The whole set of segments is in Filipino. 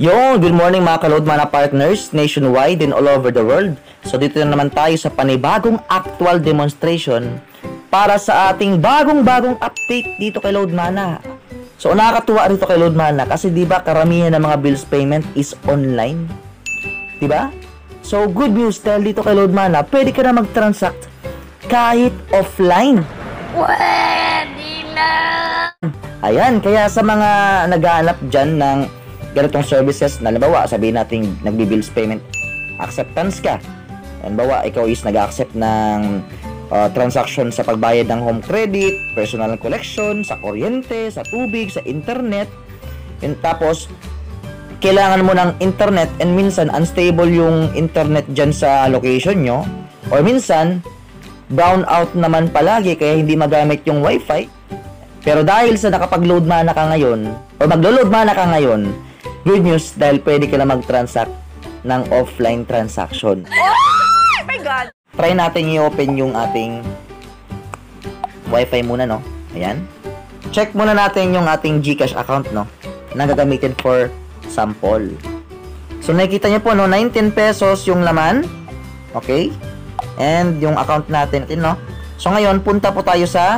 Yo, good morning mga ka-Load Mana partners nationwide and all over the world. So dito na naman tayo sa panibagong actual demonstration para sa ating bagong update dito kay Load Mana. So nakakatuwa rito kay Load Mana kasi 'di ba karamihan ng mga bills payment is online. 'Di ba? So good news dahil dito kay Load Mana, pwede ka na mag-transact kahit offline. Pwede na! Ayan, kaya sa mga naghahanap dyan ng ganitong services, na halimbawa, sabihin natin nagbi-bills payment acceptance ka. Halimbawa, ikaw is nag-accept ng transaction sa pagbayad ng home credit, personal collection, sa kuryente, sa tubig, sa internet. And tapos, kailangan mo ng internet and minsan unstable yung internet dyan sa location nyo. Or minsan, brown out naman palagi kaya hindi magamit yung wifi. Pero dahil sa nakapag-load mana ka ngayon, o maglo-load mana ka ngayon, good news dahil pwede ka na mag-transact ng offline transaction. Oh my God! Try natin i-open yung ating wifi muna, no? Ayan. Check muna natin yung ating GCash account, no? Na gagamitin for sample. So, nakikita nyo po, no? 19 pesos yung laman. Okay? And yung account natin, no? So, ngayon, punta po tayo sa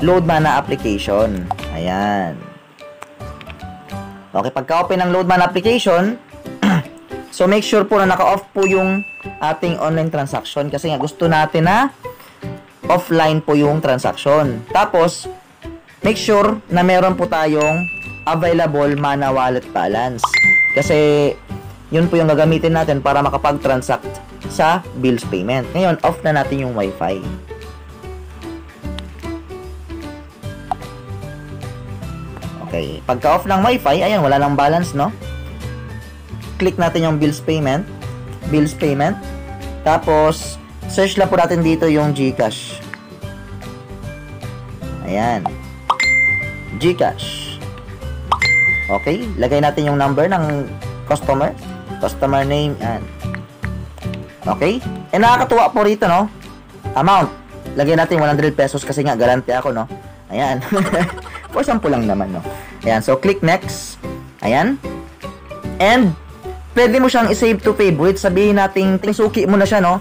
Load Mana application. Ayan. Okay, pagka-open ng Load Mana application, so make sure po na naka-off po yung ating online transaction kasi nga gusto natin na offline po yung transaction. Tapos, make sure na meron po tayong available Mana wallet balance. Kasi, yun po yung gagamitin natin para makapag-transact sa bills payment. Ngayon, off na natin yung wifi. Okay, pagka-off ng wifi, ayan, wala nang balance, no? Click natin yung bills payment. Tapos, search lang po natin dito yung GCash. Ayan. GCash. Okay, lagay natin yung number ng customer. Customer name, ayan. Okay, nakakatuwa po rito, no? Amount. Lagay natin 100 pesos kasi nga, garante ako, no? Ayan. For sample lang naman, no? Ayan, so click next. Ayan. And, pwede mo siyang i-save to favorite. Sabihin natin, suki mo na siya, no?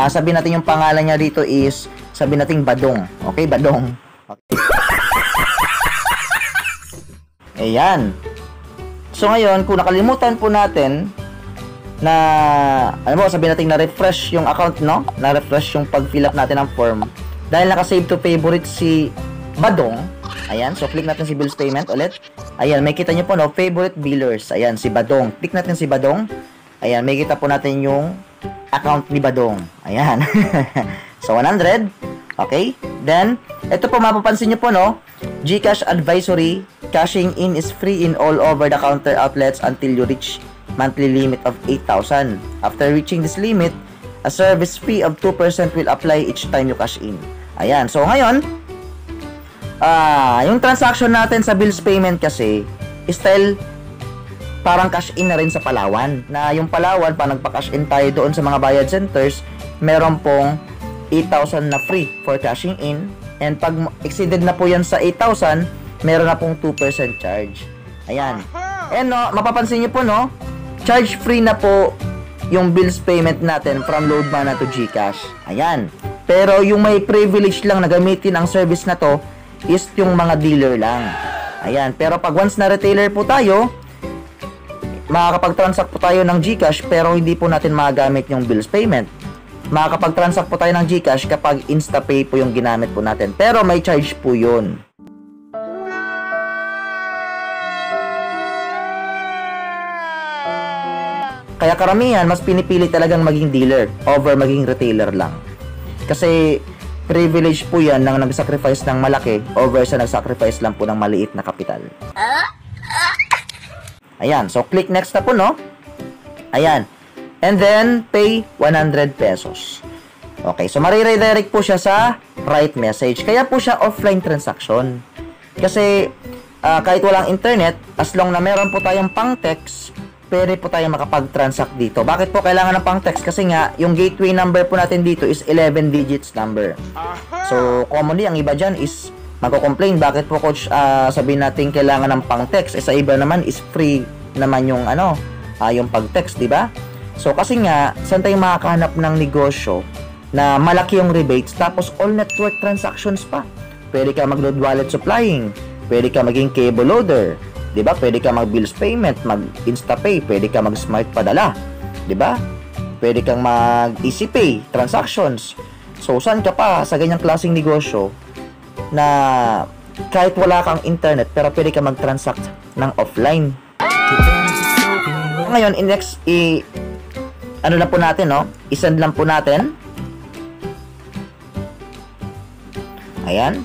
Sabihin natin yung pangalan niya dito is, sabihin natin Badong. Okay, Badong. Okay. Ayan. So ngayon, kung nakalimutan po natin na, alam mo, sabihin natin na-refresh yung account, no? Na-refresh yung pag-fill up natin ng form. Dahil naka-save to favorite si Badong. Ayan, so click natin si bills payment ulit. Ayan, may kita nyo po, no, favorite billers. Ayan, si Badong. Click natin si Badong. Ayan, may kita po natin yung account ni Badong. Ayan. So, 100. Okay. Then, ito po, mapapansin nyo po, no, GCash advisory, cashing in is free in all over-the-counter outlets until you reach monthly limit of 8,000. After reaching this limit, a service fee of 2% will apply each time you cash in. Ayan, so ngayon, yung transaction natin sa bills payment kasi style parang cash in na rin sa Palawan. Na yung Palawan, pa nagpa-cash in tayo doon sa mga bayad centers, meron pong 8,000 na free for cashing in. And pag exceeded na po yan sa 8,000, meron na pong 2% charge. Ayan. And no, mapapansin nyo po, no, charge free na po yung bills payment natin from Load Mana to GCash. Ayan. Pero yung may privilege lang na gamitin ang service na to is yung mga dealer lang. Ayan. Pero pag once na retailer po tayo, makakapag-transact po tayo ng GCash pero hindi po natin magamit yung bills payment. Makakapag-transact po tayo ng GCash kapag InstaPay po yung ginamit po natin. Pero may charge po yun. Kaya karamihan, mas pinipili talagang maging dealer over maging retailer lang. Kasi privilege po yan nang nag-sacrifice ng malaki over sa nag-sacrifice lang po ng maliit na kapital. Ayan. So, click next na po, no? Ayan. And then, pay 100 pesos. Okay. So, mariredirect po siya sa right message. Kaya po siya offline transaction. Kasi, kahit walang internet, as long na meron po tayong pang-text, pwede po tayo makapag-transact dito. Bakit po kailangan ng pang-text? Kasi nga, yung gateway number po natin dito is 11 digits number. So, commonly, ang iba dyan is magko-complain. Bakit po, coach, sabihin natin kailangan ng pang-text? Sa iba naman is free naman yung yung pag-text, di ba? So kasi nga, saan tayo makakahanap ng negosyo na malaki yung rebates tapos all network transactions pa? Pwede ka mag-load wallet supplying, pwede ka maging cable loader, di ba? Pwede ka mag-bills payment, mag-instapay, pwede ka mag-smart padala, di ba? Pwede kang mag-easy pay transactions. So saan ka pa sa ganyang klaseng negosyo na kahit wala kang internet pero pwede ka mag-transact ng offline? Ngayon, ano lang po natin, no? I-send lang po natin. Ayan.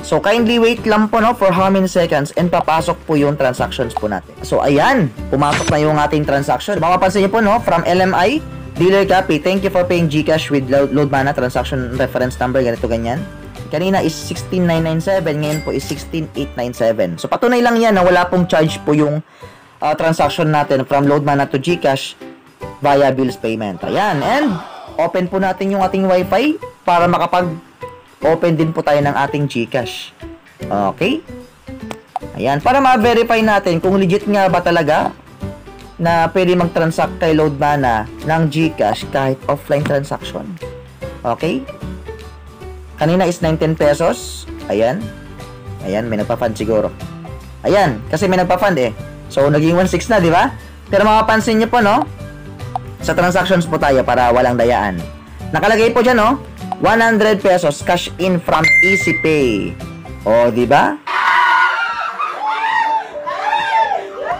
So, kindly wait lang po, no? For how many seconds and papasok po yung transactions po natin. So, ayan. Pumasok na yung ating transaction. Mapapansin niyo po, no? From LMI, Dealer Copy, thank you for paying GCash with LoadMana transaction reference number. Ganito, ganyan. Kanina is 16,997. Ngayon po is 16,897. So, patunay lang yan na wala pong charge po yung transaction natin from LoadMana to GCash via bills payment. Ayan. And, open po natin yung ating Wi-Fi para makapag-open din po tayo ng ating GCash. Okay? Ayan. Para ma-verify natin kung legit nga ba talaga na pwede mag-transact kay LoadMana ng GCash kahit offline transaction. Okay? Kanina is 19 pesos. Ayan. Ayan, may nagpa-fund siguro. Ayan, kasi may nagpa-fund eh. So, naging 1.6 na, di ba? Pero mapapansin nyo po, no? Sa transactions po tayo para walang dayaan. Nakalagay po dyan, no? 100 pesos cash in from EasyPay. O, di ba?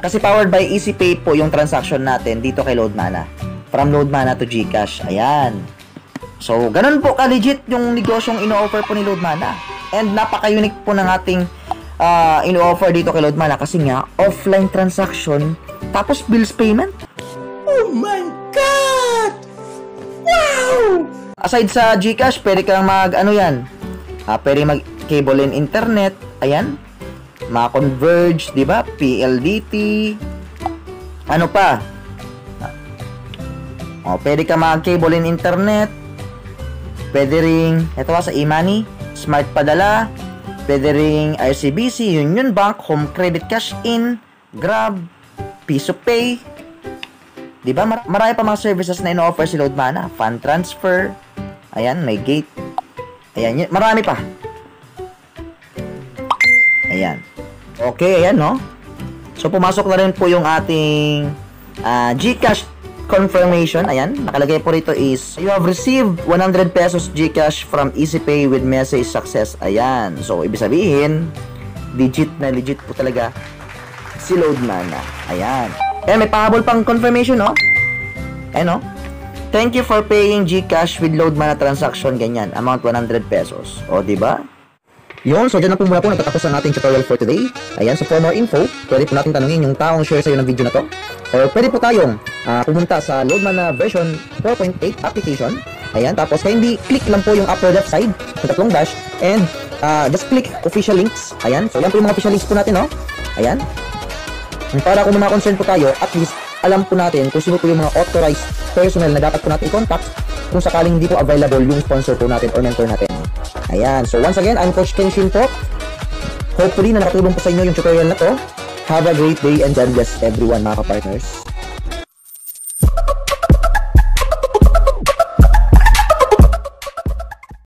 Kasi powered by EasyPay po yung transaction natin dito kay LoadMana. From LoadMana to GCash. Ayan. So, ganun po ka-legit yung negosyong ino-offer po ni LoadMana. And napaka-unique po ng ating ino-offer dito kay LoadMana kasi nga, offline transaction, tapos bills payment. Oh my God! Wow! Aside sa GCash, pwede kang pwede mag-cable in internet, ayan, ma-converge, di ba? PLDT, ano pa? Pwede ka mag-cable in internet, pwede ring, ito sa e-money, smart padala, pwede ring RCBC, Union Bank, Home Credit Cash In, Grab, Piso Pay. Diba? Marami pa mga services na ino-offer si LoadMana. Fund transfer. Ayan, may gate. Ayan, marami pa. Ayan. Okay, ayan, no? So, pumasok na rin po yung ating GCash confirmation. Ayan, nakalagay po rito is you have received 100 pesos GCash from EasyPay with message success. Ayan. So, ibig sabihin, legit po talaga si LoadMana. Ayan. May pahabol pang confirmation, no? Ayan, no? Thank you for paying GCash with LoadMana transaction. Ganyan. Amount 100 pesos. O, diba? Yun, so dyan na po muna po natatapos ang ating tutorial for today. Ayan, so for more info, pwede po natin tanungin yung taong share sa'yo ng video na to. Or pwede po tayong pumunta sa LoadMana version 4.8 application. Ayan, tapos kindly click lang po yung upper left side, yung tatlong dash, and just click official links. Ayan, so yan po yung mga official links po natin, no? Ayan. Para kung mga concern po tayo, at least alam po natin kung sino po yung mga authorized personnel na dapat po natin i-contact kung sakaling hindi po available yung sponsor po natin or mentor natin. Ayan. So, once again, I'm Coach Kenshin po. Hopefully, na nakatulong po sa inyo yung tutorial na to. Have a great day and God bless everyone, mga ka-partners.